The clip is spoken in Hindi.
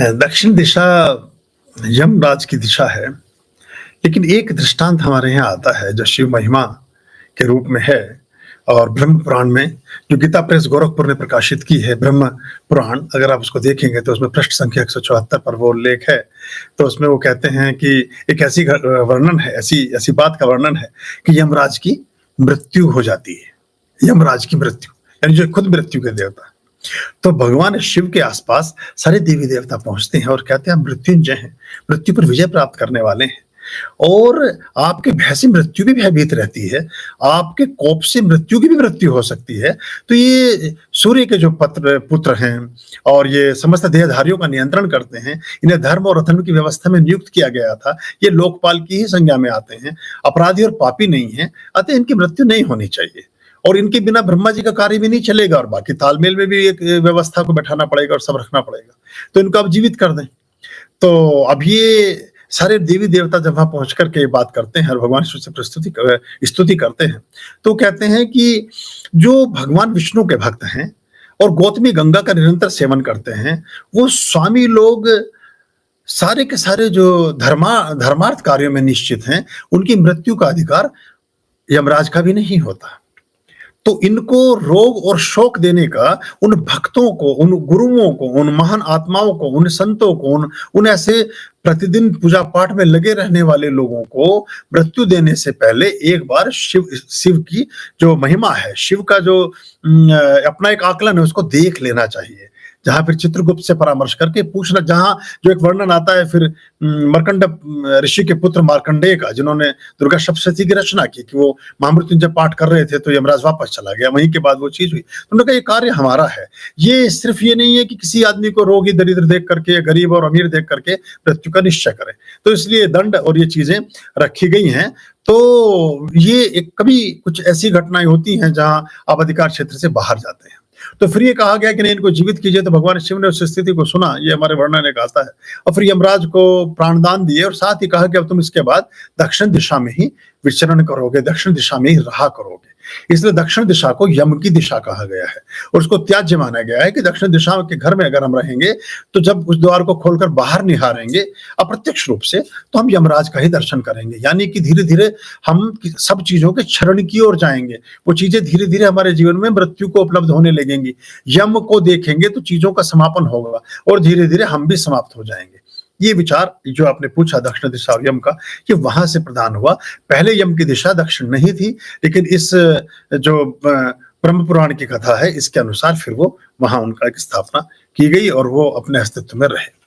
है, दक्षिण दिशा यमराज की दिशा है, लेकिन एक दृष्टांत हमारे यहाँ आता है जो शिव महिमा के रूप में है और ब्रह्म पुराण में जो गीता प्रेस गोरखपुर ने प्रकाशित की है ब्रह्म पुराण, अगर आप उसको देखेंगे तो उसमें पृष्ठ संख्या 174 पर वो उल्लेख है। तो उसमें वो कहते हैं कि एक ऐसी वर्णन है, ऐसी ऐसी बात का वर्णन है कि यमराज की मृत्यु हो जाती है। यमराज की मृत्यु यानी जो खुद मृत्यु के देवता, तो भगवान शिव के आसपास सारे देवी देवता पहुंचते हैं और कहते हैं आप मृत्युंजय हैं, मृत्यु पर विजय प्राप्त करने वाले हैं और आपके भय से मृत्यु भी भयभीत रहती है, आपके कोप से मृत्यु की भी मृत्यु हो सकती है। तो ये सूर्य के जो पुत्र हैं और ये समस्त देहधारियों का नियंत्रण करते हैं, इन्हें धर्म और अधर्म की व्यवस्था में नियुक्त किया गया था। ये लोकपाल की ही संज्ञा में आते हैं, अपराधी और पापी नहीं है, अतः इनकी मृत्यु नहीं होनी चाहिए और इनके बिना ब्रह्मा जी का कार्य भी नहीं चलेगा और बाकी तालमेल में भी एक व्यवस्था को बैठाना पड़ेगा और सब रखना पड़ेगा। तो इनको आप जीवित कर दें। तो अब ये सारे देवी देवता जब वहां पहुंच करके बात करते हैं और भगवान शिव से स्तुति करते हैं, तो कहते हैं कि जो भगवान विष्णु के भक्त हैं और गौतमी गंगा का निरंतर सेवन करते हैं, वो स्वामी लोग सारे के सारे जो धर्मार्थ कार्यों में निश्चित हैं, उनकी मृत्यु का अधिकार यमराज का भी नहीं होता। तो इनको रोग और शोक देने का उन भक्तों को, उन गुरुओं को, उन महान आत्माओं को, उन संतों को, उन ऐसे प्रतिदिन पूजा पाठ में लगे रहने वाले लोगों को मृत्यु देने से पहले एक बार शिव की जो महिमा है, शिव का जो अपना एक आकलन है, उसको देख लेना चाहिए। जहां फिर चित्रगुप्त से परामर्श करके पूछना, जहां जो एक वर्णन आता है फिर मर्कंड ऋषि के पुत्र मार्कंडेय का, जिन्होंने दुर्गा सप्तशती की रचना की, कि वो महामृत्युंजय पाठ कर रहे थे तो यमराज वापस चला गया, वहीं के बाद वो चीज हुई। तो उन्होंने कहा ये कार्य हमारा है, ये सिर्फ ये नहीं है कि किसी आदमी को रोगी दरिद्र देख करके, गरीब और अमीर देख करके मृत्यु का निश्चय करें। तो इसलिए दंड और ये चीजें रखी गई हैं। तो ये एक कभी कुछ ऐसी घटनाएं होती हैं जहां आप अधिकार क्षेत्र से बाहर जाते हैं, तो फिर ये कहा गया कि नहीं, इनको जीवित कीजिए। तो भगवान शिव ने उस स्थिति को सुना, ये हमारे वर्णन में आता है, और फिर यमराज को प्राणदान दिए और साथ ही कहा कि अब तुम इसके बाद दक्षिण दिशा में ही विचरण करोगे, दक्षिण दिशा में ही रहा करोगे। इसलिए दक्षिण दिशा को यम की दिशा कहा गया है और उसको त्याज्य माना गया है कि दक्षिण दिशा के घर में अगर हम रहेंगे तो जब उस द्वार को खोलकर बाहर निहारेंगे अप्रत्यक्ष रूप से, तो हम यमराज का ही दर्शन करेंगे। यानी कि धीरे धीरे हम सब चीजों के क्षरण की ओर जाएंगे, वो चीजें धीरे धीरे हमारे जीवन में मृत्यु को उपलब्ध होने लगेंगी। यम को देखेंगे तो चीजों का समापन होगा और धीरे धीरे हम भी समाप्त हो जाएंगे। ये विचार जो आपने पूछा दक्षिण दिशा और यम का, ये वहां से प्रदान हुआ। पहले यम की दिशा दक्षिण नहीं थी, लेकिन इस जो ब्रह्म पुराण की कथा है, इसके अनुसार फिर वो वहां उनका एक स्थापना की गई और वो अपने अस्तित्व में रहे।